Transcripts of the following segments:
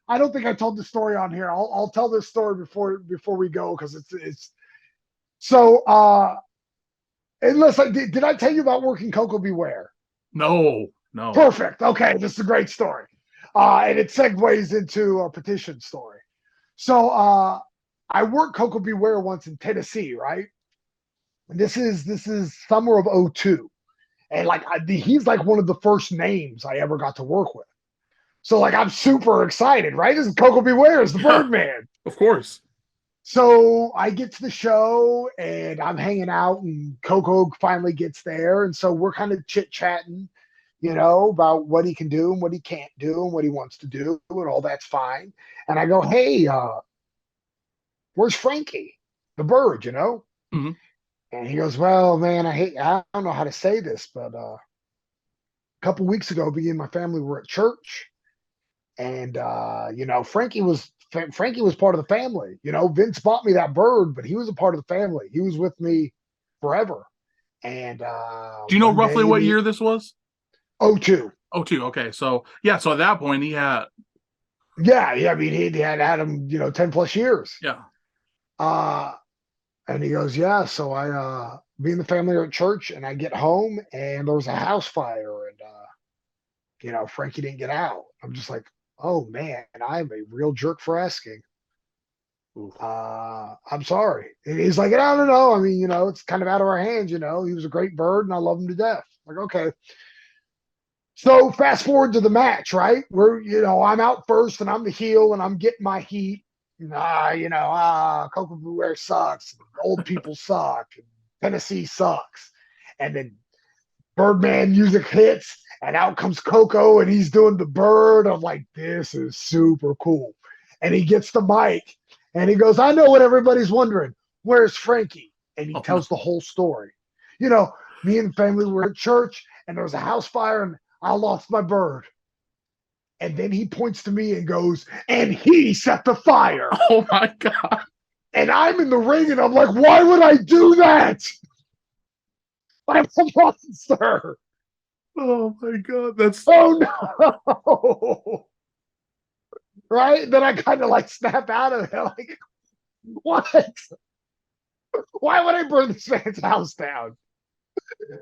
I don't think I told the story on here. I'll tell this story before we go because it's so. Unless did I tell you about working Koko B? No, no. Perfect. Okay, this is a great story, and it segues into a petition story. So I worked Koko B once in Tennessee, right? And this is summer of '02, and like he's like one of the first names I ever got to work with. So like I'm super excited, right? This is Koko B. Is the Yeah, Birdman. of course. So I get to the show and I'm hanging out, and Coco finally gets there. And so we're kind of chit chatting, about what he can do and what he can't do and what he wants to do, and all that's fine. And I go, hey, where's Frankie, the bird? Hmm. And he goes, well, man, I don't know how to say this, but a couple weeks ago, me and my family were at church, and Frankie was part of the family. Vince bought me that bird, but he was a part of the family. He was with me forever. And Do you know one roughly day, what year this was? '02. Oh, two. Okay, so yeah, so at that point he had Yeah. I mean, he had him, 10 plus years. yeah. Uh, and he goes, yeah. So me and the family are at church, and I get home, and there was a house fire, and Frankie didn't get out. I'm just like, oh man, I'm a real jerk for asking. Oof. I'm sorry. And he's like, I don't know. I mean, it's kind of out of our hands. He was a great bird, and I love him to death. Like, okay. So fast forward to the match, right? Where I'm out first, and I'm the heel, and I'm getting my heat. Coco Beware sucks. Old people suck. And Tennessee sucks. And then Birdman music hits, and out comes Coco, and he's doing the bird. I'm like, this is super cool. And he gets the mic, and he goes, I know what everybody's wondering. Where's Frankie? And he Oh no. tells the whole story. You know, Me and the family were at church, and there was a house fire, and I lost my bird. And then he points to me and goes, and he set the fire. Oh my god. And I'm in the ring, and I'm like, why would I do that? I'm a monster. Oh my god. That's Oh no. Right? Then I kind of like snap out of it. Like, what? Why would I burn this man's house down?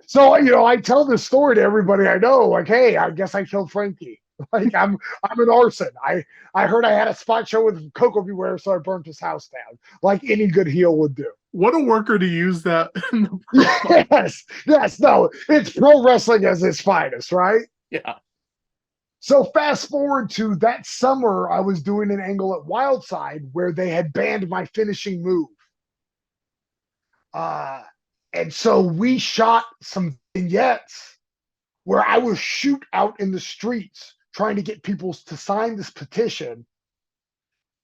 So, I tell this story to everybody I know, like, hey, I guess I killed Frankie. Like I'm an arson. I heard I had a spot show with Coco Beware, so I burnt his house down. Like any good heel would do. what a worker to use that in the promo. Yes, no, it's pro wrestling as its finest, right? Yeah. So fast forward to that summer, I was doing an angle at Wildside where they had banned my finishing move. Uh, and so we shot some vignettes where I was shoot out in the streets trying to get people to sign this petition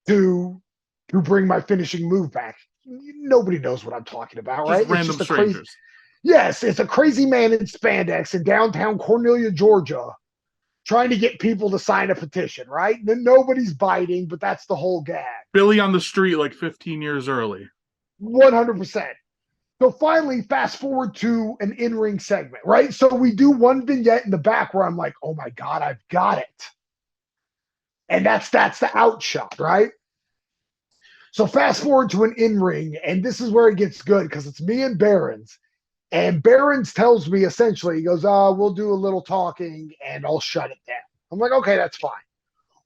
to bring my finishing move back. Nobody knows what I'm talking about, Just right? It's random just a crazy. strangers. Yes, it's a crazy man in spandex in downtown Cornelia, Georgia, trying to get people to sign a petition, right? Then nobody's biting, but that's the whole gag. Billy on the street like 15 years early. 100%. So finally, fast forward to an in-ring segment, right? So we do one vignette in the back where I'm like, oh my God, I've got it. And that's the outshot, right? So fast forward to an in-ring, and this is where it gets good because it's me and Barons. And Barons tells me essentially, he goes, we'll do a little talking and I'll shut it down. I'm like, okay, that's fine.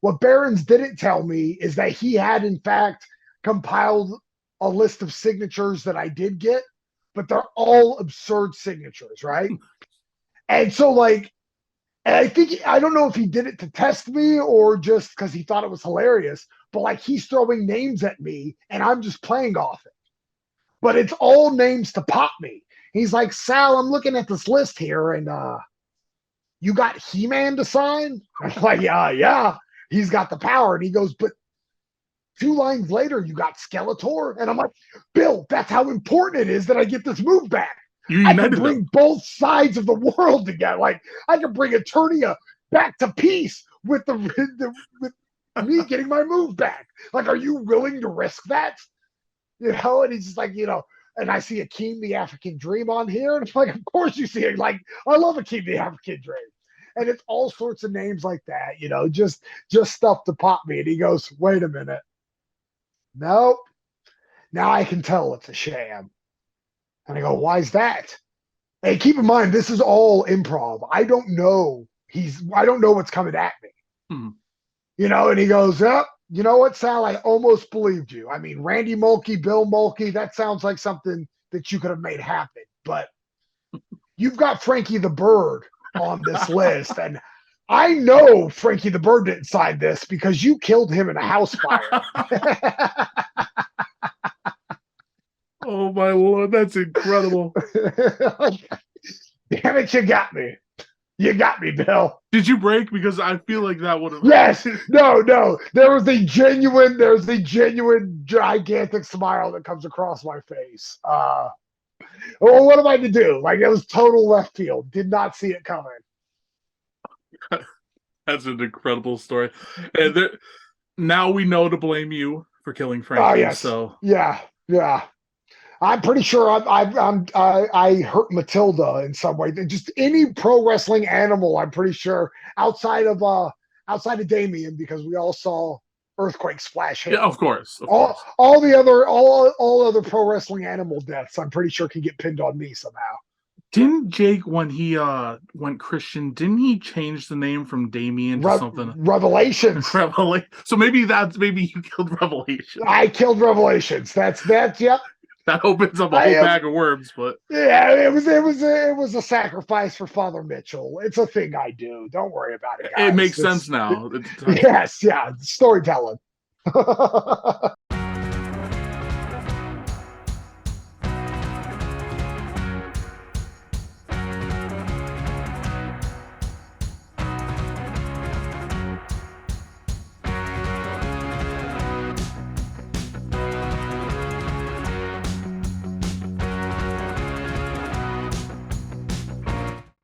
What Barons didn't tell me is that he had, in fact, compiled a list of signatures that I did get, but they're all absurd signatures, right? And so, like, and I don't know if he did it to test me or just because he thought it was hilarious, but like he's throwing names at me and I'm just playing off it. But it's all names to pop me. He's like, Sal, I'm looking at this list here, and you got He-Man to sign? I'm like, yeah, he's got the power. And he goes, but two lines later, you got Skeletor. And I'm like, Bill, that's how important it is that I get this move back. You I can united bring them. both sides of the world together. Like, I can bring Eternia back to peace with with me getting my move back. Like, are you willing to risk that? And he's just like, and I see Akeem the African Dream on here. And it's like, of course you see it. Like, I love Akeem the African Dream. And it's all sorts of names like that, just stuff to pop me. And he goes, wait a minute. Nope. Now I can tell it's a sham. And I go, why's that? Hey, keep in mind, this is all improv. I don't know what's coming at me. Hmm. And he goes, up. You know what, Sal? I almost believed you. I mean, Randy Mulkey, Bill Mulkey, that sounds like something that you could have made happen. But you've got Frankie the Bird on this list. And I know Frankie the Bird didn't sign this because you killed him in a house fire. Oh my Lord, that's incredible. Damn it, you got me. You got me, Bill. Did you break? Because I feel like that would have. Yes. No. There's a genuine gigantic smile that comes across my face. Well, what am I to do? Like, it was total left field. Did not see it coming. That's an incredible story. And now we know to blame you for killing Frankie. Oh, yes. So yeah. I'm pretty sure I hurt Matilda in some way. Just any pro wrestling animal, I'm pretty sure, outside of Damien, because we all saw Earthquake splash him. Yeah, of course. All other pro wrestling animal deaths, I'm pretty sure can get pinned on me somehow. Didn't Jake, when he went Christian, didn't he change the name from Damien to something? Revelations. So maybe you killed Revelations. I killed Revelations. That's yep. That opens up a whole bag of worms, but yeah, it was a sacrifice for Father Mitchell. It's a thing I do. Don't worry about it, guys. It makes sense now. Yes, yeah, storytelling.